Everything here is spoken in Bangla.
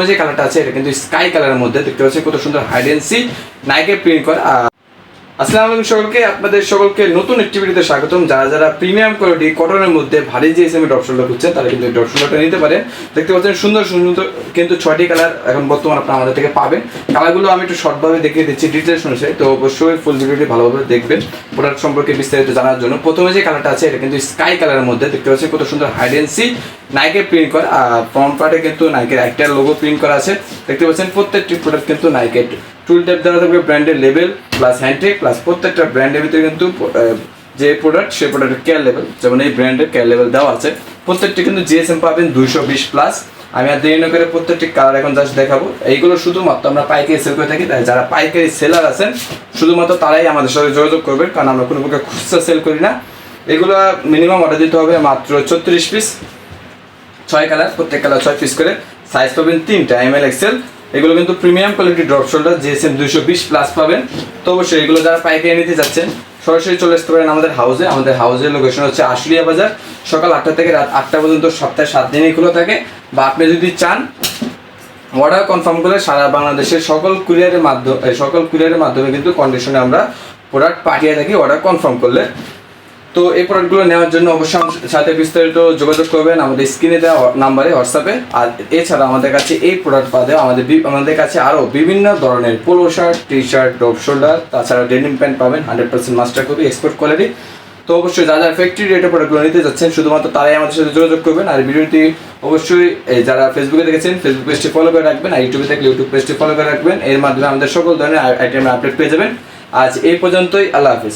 যে কালারটা আছে এটা কিন্তু স্কাই কালারের মধ্যে দেখতে পাচ্ছেন কত সুন্দর হাইড এন্ড সিক নাইকে প্রিন্ট করা। আসসালামু আলাইকুম সকলকে, আপনাদের সকলকে নতুন একটি ভিডিওতে স্বাগতম। যারা যারা প্রিমিয়াম কোয়ালিটি কটনের মধ্যে ভারী যে এসএমএ ড্রপ শোল্ডার খুঁজছেন তারা কিন্তু এই ড্রপ শোল্ডারটা নিতে পারেন। দেখতে পাচ্ছেন সুন্দর সুন্দর কিন্তু 6টি কালার এখন বর্তমানে আপনারা আমাদের থেকে পাবেন। কালারগুলো আমি একটু শর্টভাবে দেখিয়ে দিচ্ছি ডিটেলস অনুসারে, তো অবশ্যই ফুল ভিডিওটি ভালোভাবে দেখবেন প্রোডাক্ট সম্পর্কে বিস্তারিত জানার জন্য। প্রথমে যে কালারটা আছে এটা কিন্তু স্কাই কালারের মধ্যে দেখতে পাচ্ছেন কত সুন্দর হাইড এন্ড সিক নাইকে প্রিন্ট করা, আর ফ্রন্ট পার্টে কিন্তু নাইকের একটা লোগো প্রিন্ট করা আছে। দেখতে পাচ্ছেন প্রত্যেকটি প্রোডাক্ট কিন্তু নাইকের টুল ট্যাপ দেওয়া থাকবে, ব্র্যান্ডের লেভেল প্লাস হ্যান্ডটেক প্লাস প্রত্যেকটা ব্র্যান্ডের ভিতরে কিন্তু যে প্রোডাক্ট সেই প্রোডাক্টের কেয়ার লেভেল, যেমন এই ব্র্যান্ডের কেয়ার লেভেল দেওয়া আছে। প্রত্যেকটি কিন্তু জিএসএম পাবেন 220 প্লাস। আমি আর দেরি না করে প্রত্যেকটি কালার এখন জাস্ট দেখাবো। এইগুলো শুধুমাত্র আমরা পাইকারি সেল করে থাকি, তাই যারা পাইকারি সেলার আছেন শুধুমাত্র তারাই আমাদের সাথে যোগাযোগ করবেন, কারণ আমরা কোনো প্রকার খুচরা সেল করি না। এগুলো মিনিমাম অর্ডার দিতে হবে মাত্র 34 পিস, 6 কালার, প্রত্যেক কালার 6 পিস করে। সাইজ পাবেন 3টা ML XL। এগুলো কিন্তু premium quality drop shoulder GSM 220 plus পাবেন। তো অবশ্যই এগুলো যারা পাইকারি নিতে যাচ্ছেন সরাসরি চলে আসতে পারেন আমাদের হাউসে। আমাদের হাউসের লোকেশন হচ্ছে আশুলিয়া বাজার। সকাল 8টা থেকে রাত 8টা পর্যন্ত সপ্তাহে 7 দিনই খোলা থাকে। বা আপনি যদি চান অর্ডার কনফার্ম করে সারা বাংলাদেশের সকল কুরিয়ারের মাধ্যমে কিন্তু কন্ডিশনে আমরা প্রোডাক্ট পাঠিয়ে থাকি অর্ডার কনফার্ম করলে। তো এই প্রোডাক্টগুলো নেওয়ার জন্য অবশ্যই আমাদের সাথে বিস্তারিত যোগাযোগ করবেন আমাদের স্ক্রিনে দেওয়া নাম্বারে হোয়াটসঅ্যাপে। আর এছাড়া আমাদের কাছে এই প্রোডাক্ট বাদে আমাদের কাছে আরও বিভিন্ন ধরনের polo shirt, T shirt, drop shoulder, তাছাড়া ডেনিম প্যান্ট পাবেন 100% মাস্টার কপি এক্সপোর্ট কোয়ালিটি। তো অবশ্যই যারা ফ্যাক্টরি রেটে প্রোডাক্টগুলো নিতে যাচ্ছেন শুধুমাত্র তারাই আমাদের সাথে যোগাযোগ করবেন। আর ভিডিওটি অবশ্যই যারা ফেসবুকে দেখেছেন ফেসবুক পেজটি ফলো করে রাখবেন, আর ইউটিউবে দেখলে ইউটিউব পেজটি ফলো করে রাখবেন। এর মাধ্যমে আমাদের সকল ধরনের আইটেমের আপডেট পেয়ে যাবেন। আজ এই পর্যন্তই, আল্লাহ হাফিজ।